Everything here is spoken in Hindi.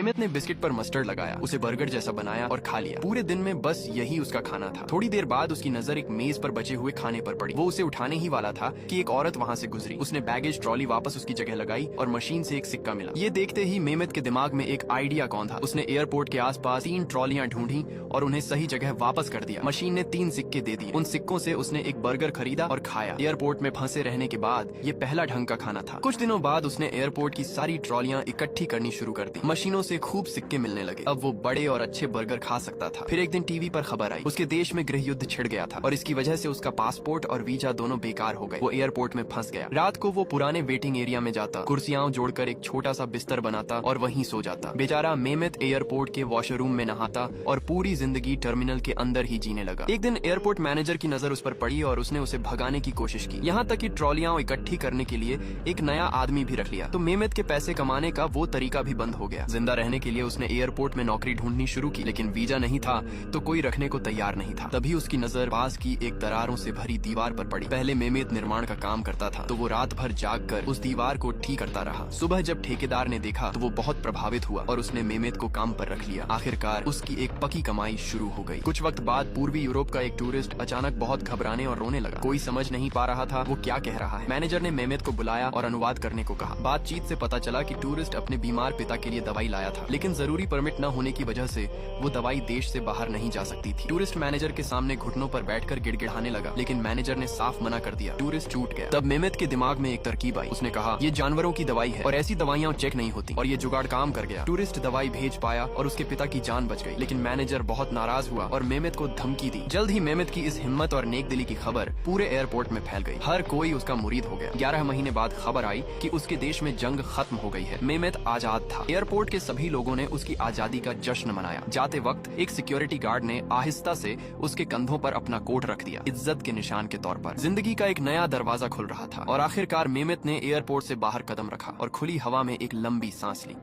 मेमेत ने बिस्किट पर मस्टर्ड लगाया, उसे बर्गर जैसा बनाया और खा लिया। पूरे दिन में बस यही उसका खाना था। थोड़ी देर बाद उसकी नजर एक मेज पर बचे हुए खाने पर पड़ी। वो उसे उठाने ही वाला था कि एक औरत वहाँ से गुजरी। उसने बैगेज ट्रॉली वापस उसकी जगह लगाई और मशीन से एक सिक्का मिला। ये देखते ही मेमेत के दिमाग में एक आइडिया कौंधा। उसने एयरपोर्ट के आसपास 3 ट्रॉलियां ढूंढी और उन्हें सही जगह वापस कर दिया। मशीन ने 3 सिक्के दे दिए। उन सिक्कों से उसने एक बर्गर खरीदा और खाया। एयरपोर्ट में फंसे रहने के बाद ये पहला ढंग का खाना था। कुछ दिनों बाद उसने एयरपोर्ट की सारी ट्रॉलियां इकट्ठी करनी शुरू कर दी। मशीनों से खूब सिक्के मिलने लगे। अब वो बड़े और अच्छे बर्गर खा सकता था। फिर एक दिन टीवी पर खबर आई, उसके देश में गृह युद्ध छिड़ गया था और इसकी वजह से उसका पासपोर्ट और वीजा दोनों बेकार हो गए। वो एयरपोर्ट में फंस गया। रात को वो पुराने वेटिंग एरिया में जाता, कुर्सियां जोड़कर एक छोटा सा बिस्तर बनाता और वहीं सो जाता। बेचारा मेमेत एयरपोर्ट के वॉशरूम में नहाता और पूरी जिंदगी टर्मिनल के अंदर ही जीने लगा। एक दिन एयरपोर्ट मैनेजर की नजर उस पर पड़ी और उसने उसे भगाने की कोशिश की। यहाँ तक कि ट्रॉलियां इकट्ठी करने के लिए एक नया आदमी भी रख लिया। तो मेमेत के पैसे कमाने का वो तरीका भी बंद हो गया। जिंदा रहने के लिए उसने एयरपोर्ट में नौकरी ढूंढनी शुरू की, लेकिन वीजा नहीं था तो कोई रखने को तैयार नहीं था। तभी उसकी नजर पास की एक दरारों से भरी दीवार पर पड़ी। पहले मेमेत निर्माण का काम करता था, तो वो रात भर जाग कर उस दीवार को ठीक करता रहा। सुबह जब ठेकेदार ने देखा तो वो बहुत प्रभावित हुआ और उसने मेमेत को काम पर रख लिया। आखिरकार उसकी एक पक्की कमाई शुरू हो गई। कुछ वक्त बाद पूर्वी यूरोप का एक टूरिस्ट अचानक बहुत घबराने और रोने लगा। कोई समझ नहीं पा रहा था वो क्या कह रहा है। मैनेजर ने मेमेत को बुलाया और अनुवाद करने को कहा। बातचीत से पता चला कि टूरिस्ट अपने बीमार पिता के लिए दवाई लाया था, लेकिन जरूरी परमिट न होने की वजह से वो दवाई देश से बाहर नहीं जा सकती थी। टूरिस्ट मैनेजर के सामने घुटनों पर बैठकर गिड़गिड़ाने लगा, लेकिन मैनेजर ने साफ मना कर दिया। टूरिस्ट छूट गया। तब मेमेत के दिमाग में एक तरकीब आई। उसने कहा, ये जानवरों की दवाई है और ऐसी दवाइयाँ चेक नहीं होती, और ये जुगाड़ काम कर गया। टूरिस्ट दवाई भेज पाया और उसके पिता की जान बच गई। लेकिन मैनेजर बहुत नाराज हुआ और मेमेत को धमकी दी। जल्द ही मेमेत की इस हिम्मत और नेक दिली की खबर पूरे एयरपोर्ट में फैल गई। हर कोई उसका मुरीद हो गया। 11 महीने बाद खबर आई कि उसके देश में जंग खत्म हो गई है। मेमेत आजाद था। एयरपोर्ट के सभी लोगों ने उसकी आजादी का जश्न मनाया। जाते वक्त एक सिक्योरिटी गार्ड ने आहिस्ता से उसके कंधों पर अपना कोट रख दिया, इज्जत के निशान के तौर पर। जिंदगी का एक नया दरवाजा खुल रहा था और आखिरकार मेमेत ने एयरपोर्ट से बाहर कदम रखा और खुली हवा में एक लंबी सांस ली।